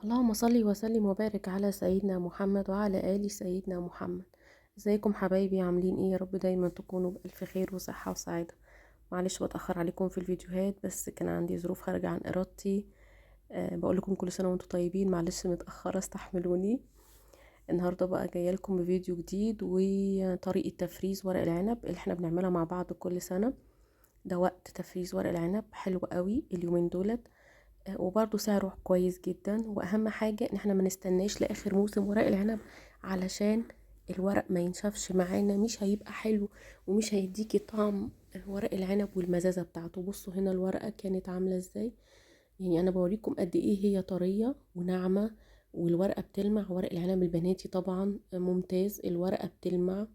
اللهم صل وسلم وبارك على سيدنا محمد وعلى آل سيدنا محمد. ازيكم حبايبي؟ عاملين ايه؟ يا رب دايما تكونوا بألف خير وصحة وسعادة. معلش بتأخر عليكم في الفيديوهات، بس كان عندي ظروف خارجة عن إرادتي. بقول لكم كل سنة وانتم طيبين، معلش متأخرة استحملوني. النهاردة بقى جاية لكم بفيديو جديد وطريقة تفريز ورق العنب اللي احنا بنعملها مع بعض كل سنة. ده وقت تفريز ورق العنب حلو قوي اليومين دولت. وبرضه سعره كويس جدا، واهم حاجة ان احنا ما نستناش لاخر موسم ورق العنب علشان الورق ما ينشفش معانا، مش هيبقى حلو ومش هيديكي طعم ورق العنب والمزازة بتاعته. بصوا هنا الورقة كانت عاملة ازاي، يعني انا بوريكم قد ايه هي طرية وناعمة، والورقة بتلمع. ورق العنب البناتي طبعا ممتاز، الورقة بتلمع.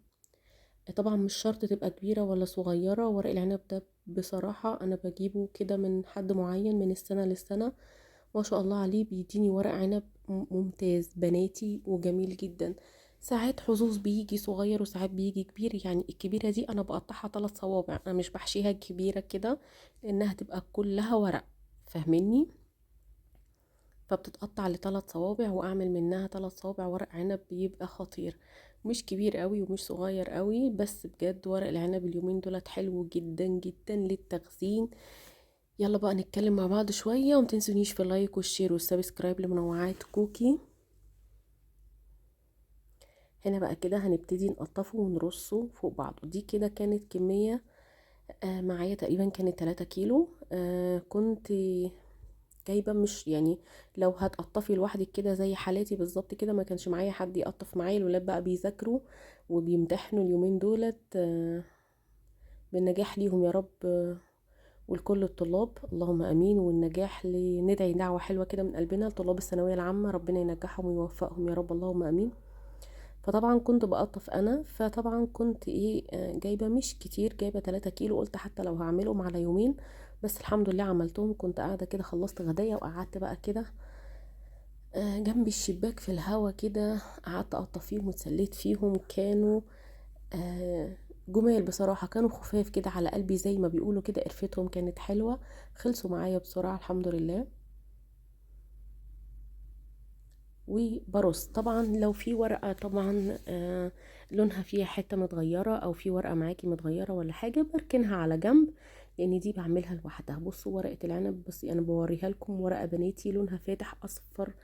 طبعا مش شرط تبقى كبيرة ولا صغيرة. ورق العنب ده بصراحة أنا بجيبه كده من حد معين من السنة للسنة، ما شاء الله عليه، بيديني ورق عنب ممتاز بناتي وجميل جدا. ساعات حظوظ بيجي صغير وساعات بيجي كبير، يعني الكبيرة دي أنا بقطعها 3 صوابع، أنا مش بحشيها كبيرة كده لأنها تبقى كلها ورق، فاهميني؟ فبتتقطع ل3 صوابع واعمل منها 3 صوابع ورق عنب، بيبقى خطير. مش كبير قوي ومش صغير قوي، بس بجد ورق العنب اليومين دولت حلو جدا جدا للتخزين. يلا بقى نتكلم مع بعض شوية، ومتنسونيش في اللايك والشير والسبسكرايب لمنوعات كوكي. هنا بقى كده هنبتدي نقطفه ونرصه فوق بعضه. دي كده كانت كمية معايا تقريبا كانت 3 كيلو. كنت جايبه، مش يعني لو هتقطفي لوحدك كده زي حالاتي بالظبط كده، ما كانش معايا حد يقطف معايا. الولاد بقى بيذاكروا وبيمتحنوا اليومين دولت، بالنجاح ليهم يا رب. ولكل الطلاب اللهم امين، والنجاح ندعي دعوه حلوه كده من قلبنا لطلاب الثانويه العامه، ربنا ينجحهم ويوفقهم يا رب اللهم امين. فطبعا كنت بقطف انا، فطبعا كنت ايه جايبه مش كتير، جايبه 3 كيلو. قلت حتى لو هعملهم على يومين، بس الحمد لله عملتهم. كنت قاعده كده خلصت غدايا وقعدت بقى كده جنب الشباك في الهوا كده، قعدت اقطف فيهم واتسليت فيهم. كانوا جمال بصراحة، كانوا خفاف كده على قلبي زي ما بيقولوا كده، قرفتهم كانت حلوة. خلصوا معايا بسرعة الحمد لله. وبرص طبعا لو في ورقة طبعا لونها فيها حتة متغيرة، او في ورقة معاكي متغيرة ولا حاجة، بركنها على جنب، لان دي بعملها لوحدها. بصوا ورقة العنب، بس انا بوريها لكم ورقة بناتي لونها فاتح اصفر،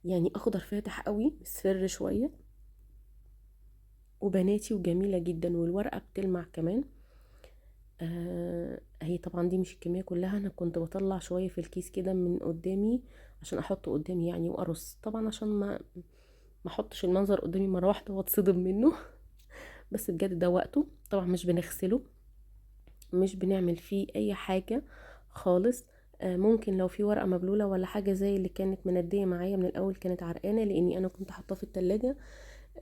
يعني اخضر فاتح قوي مصفر شوية، وبناتي وجميلة جدا، والورقة بتلمع كمان. هي طبعا دي مش الكمية كلها، انا كنت بطلع شوية في الكيس كده من قدامي عشان احطه قدامي يعني وارص، طبعا عشان ما احطش المنظر قدامي مرة واحدة واتصدم منه. بس بجد ده وقته. طبعا مش بنغسله، مش بنعمل فيه اي حاجة خالص. ممكن لو في ورقة مبلولة ولا حاجة زي اللي كانت مندية معايا من الاول، كانت عرقانة لاني انا كنت حاطاه في التلاجة،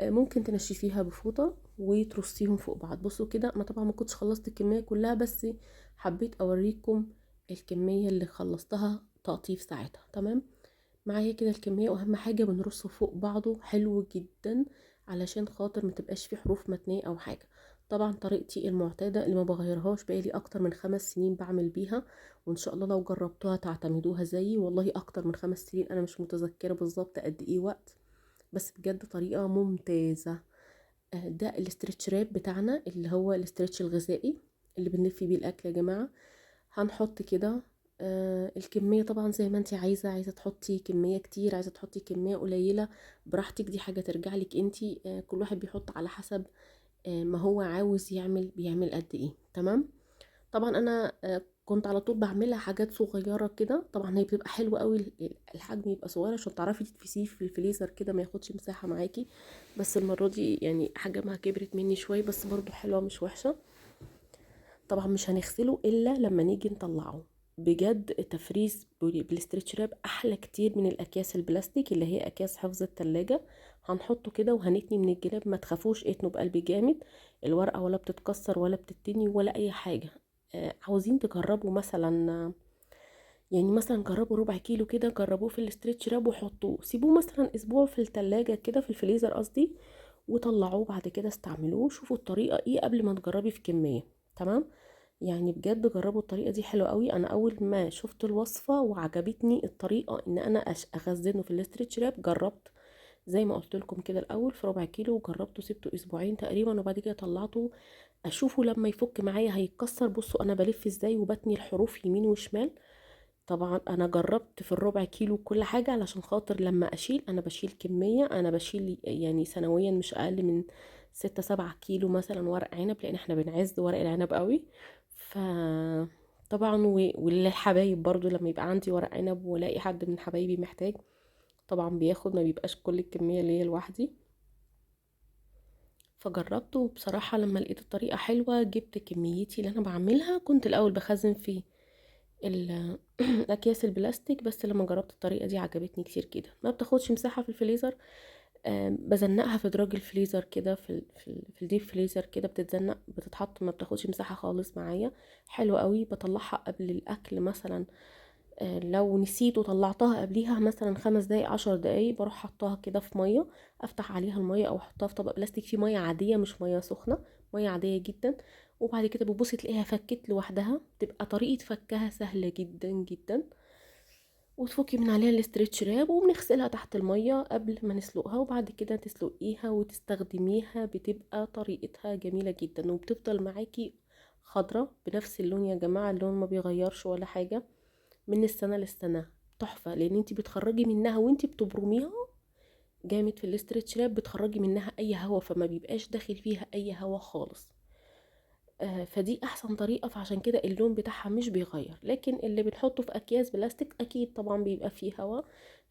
ممكن تنشفيها بفوطة وترصيهم فوق بعض. بصوا كده، انا طبعا ما كنتش خلصت الكمية كلها، بس حبيت اوريكم الكمية اللي خلصتها تقطيف ساعتها. تمام معايا كده الكمية، واهم حاجة بنرصه فوق بعضه حلو جدا علشان خاطر ما تبقاش فيه حروف متنية او حاجة. طبعا طريقتي المعتادة اللي ما بغيرهاش بقالي اكتر من 5 سنين بعمل بيها، وان شاء الله لو جربتوها تعتمدوها زيي. والله اكتر من 5 سنين، انا مش متذكرة بالظبط قد ايه وقت، بس بجد طريقة ممتازة. ده الاسترتش راب بتاعنا اللي هو الاسترتش الغذائي اللي بنلف بيه الاكل يا جماعة. هنحط كده الكمية طبعا زي ما انت عايزة، عايزة تحطي كمية كتير، عايزة تحطي كمية قليلة، براحتك، دي حاجة ترجع لك انت. كل واحد بيحط على حسب ما هو عاوز يعمل، بيعمل قد ايه. تمام. طبعا انا كنت على طول بعملها حاجات صغيره كده، طبعا هي بتبقى حلوه قوي الحجم يبقى صغير عشان تعرفي تدفسيه في الفريزر كده ما ياخدش مساحه معاكي. بس المره دي يعني حجمها كبرت مني شويه، بس برضو حلوه مش وحشه. طبعا مش هنغسله الا لما نيجي نطلعه. بجد التفريز بالاسترتش راب احلى كتير من الاكياس البلاستيك اللي هي اكياس حفظ التلاجة. هنحطه كده وهنتني من الجناب، ما تخافوش اتنوا بقلب جامد، الورقة ولا بتتكسر ولا بتتني ولا اي حاجة. عاوزين تجربوا مثلا يعني مثلا جربوا ربع كيلو كده، جربوه في الاسترتش راب وحطوه، سيبوه مثلا اسبوع في التلاجة كده، في الفريزر قصدي، وطلعوه بعد كده استعملوه. شوفوا الطريقة ايه قبل ما تجربي في كمية. تمام. يعني بجد جربوا الطريقة دي حلوة قوي. انا اول ما شفت الوصفة وعجبتني الطريقة ان انا اخزنه في الاسترتش راب، جربت زي ما قلت لكم كده الاول في ربع كيلو، وجربته سبته اسبوعين تقريبا، وبعد كده طلعته اشوفه لما يفك معايا هيتكسر. بصوا انا بلف ازاي وبتني الحروف يمين وشمال. طبعا انا جربت في الربع كيلو كل حاجة علشان خاطر لما اشيل، انا بشيل كمية، انا بشيل يعني سنويا مش اقل من 6 7 كيلو مثلا ورق عنب، لان احنا بنعز ورق العنب قوي. ف طبعا وللحبايب برضو لما يبقى عندي ورق عنب والاقي حد من حبايبي محتاج، طبعا بياخد، ما بيبقاش كل الكمية اللي هي لوحدي. فجربته وبصراحة لما لقيت الطريقة حلوة جبت كميتي اللي انا بعملها. كنت الاول بخزن في الاكياس البلاستيك، بس لما جربت الطريقه دي عجبتني كتير جدا. ما بتاخدش مساحه في الفريزر. بزنقها في دراج الفريزر كده، في الديب فريزر كده بتتزنق بتتحط، ما بتاخدش مساحه خالص معايا. حلو قوي. بطلعها قبل الاكل مثلا، لو نسيت وطلعتها قبليها مثلا 5 دقايق 10 دقايق، بروح حطها كده في ميه، افتح عليها الميه او احطها في طبق بلاستيك فيه ميه عاديه مش ميه سخنه، ميه عاديه جدا. وبعد كده بتبصي تلاقيها فكت لوحدها، تبقى طريقه فكها سهله جدا جدا. وتفكي من عليها الاسترتش راب، وبنغسلها تحت الميه قبل ما نسلقها، وبعد كده تسلقيها وتستخدميها، بتبقى طريقتها جميله جدا وبتفضل معاكي خضرة بنفس اللون. يا جماعه اللون ما بيغيرش ولا حاجه من السنة للسنة. تحفة، لان انتي بتخرجي منها وانتي بتبرميها جامد في الاسترتش راب، بتخرجي منها اي هوا، فما بيبقاش داخل فيها اي هوا خالص. فدي احسن طريقة، فعشان كده اللون بتاعها مش بيغير. لكن اللي بنحطه في اكياس بلاستيك اكيد طبعا بيبقى فيه هوا،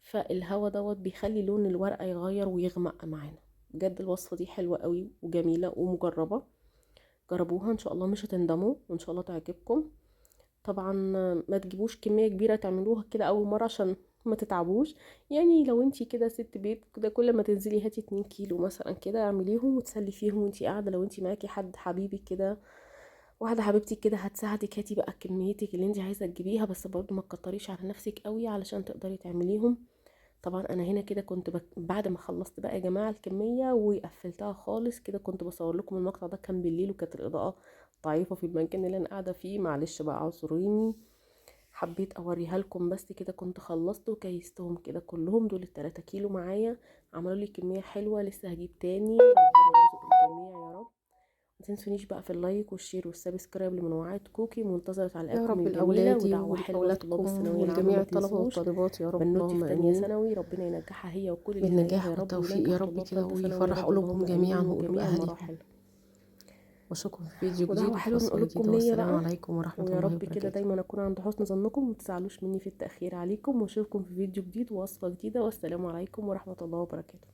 فالهوا دوت بيخلي لون الورقة يغير ويغمق معانا. بجد الوصفة دي حلوة قوي وجميلة ومجربة. جربوها ان شاء الله مش هتندموا، وان شاء الله تعجبكم. طبعا ما تجيبوش كمية كبيرة تعملوها كده أول مرة عشان ما تتعبوش. يعني لو انتي كده ست بيت كده، كل ما تنزلي هاتي 2 كيلو مثلا كده اعمليهم وتسلي فيهم وانتي قاعدة. لو انتي معاكي حد حبيبي كده، واحدة حبيبتي كده هتساعدك، هاتي بقى كميتك اللي انتي عايزة تجيبيها، بس برضه ما تكتريش على نفسك قوي علشان تقدري تعمليهم. طبعا انا هنا كده كنت بعد ما خلصت بقى يا جماعه الكميه وقفلتها خالص كده، كنت بصور لكم المقطع ده كان بالليل وكانت الاضاءه ضعيفه في المكان اللي انا قاعده فيه، معلش بقى اعذروني. حبيت اوريها لكم بس كده. كنت خلصت وكيستهم كده كلهم، دول ال3 كيلو معايا، عملوا لي كميه حلوه. لسه هجيب تاني، ربنا يرزق الجميع يا رب. ما تنسونيش بقى في اللايك والشير والسبسكرايب لمنوعات كوكي، منتظرة يا تعليقاتكم رب الجميلة لأولادي ودعوة حلوة لطلاب ولأولادكم الثانوية العامة. ولجميع ما الطلبة تنسوش والطالبات يا رب، بنوتي في اللهم تانية آمين. ثانوي، ربنا ينجحها هي وكل اللي زيها يا بالنجاح رب، والتوفيق يا وينجح رب طلاب كده، تالتة ثانوي يا ويفرح رب، قلوبهم اللهم جميعا امين، وقلوب وجميع أهاليهم. المراحل. وأشوفكم في فيديو ودعوة جديد حلوة من وفصل قلوبكم جديد، ليا والسلام بقى. عليكم ورحمة ويا الله رب كده وبركاته. دايما اكون عند حسن ظنكم، متزعلوش مني في التأخير عليكم، واشوفكم في فيديو جديد ووصفة جديدة، والسلام عليكم ورحمة الله وبركاته.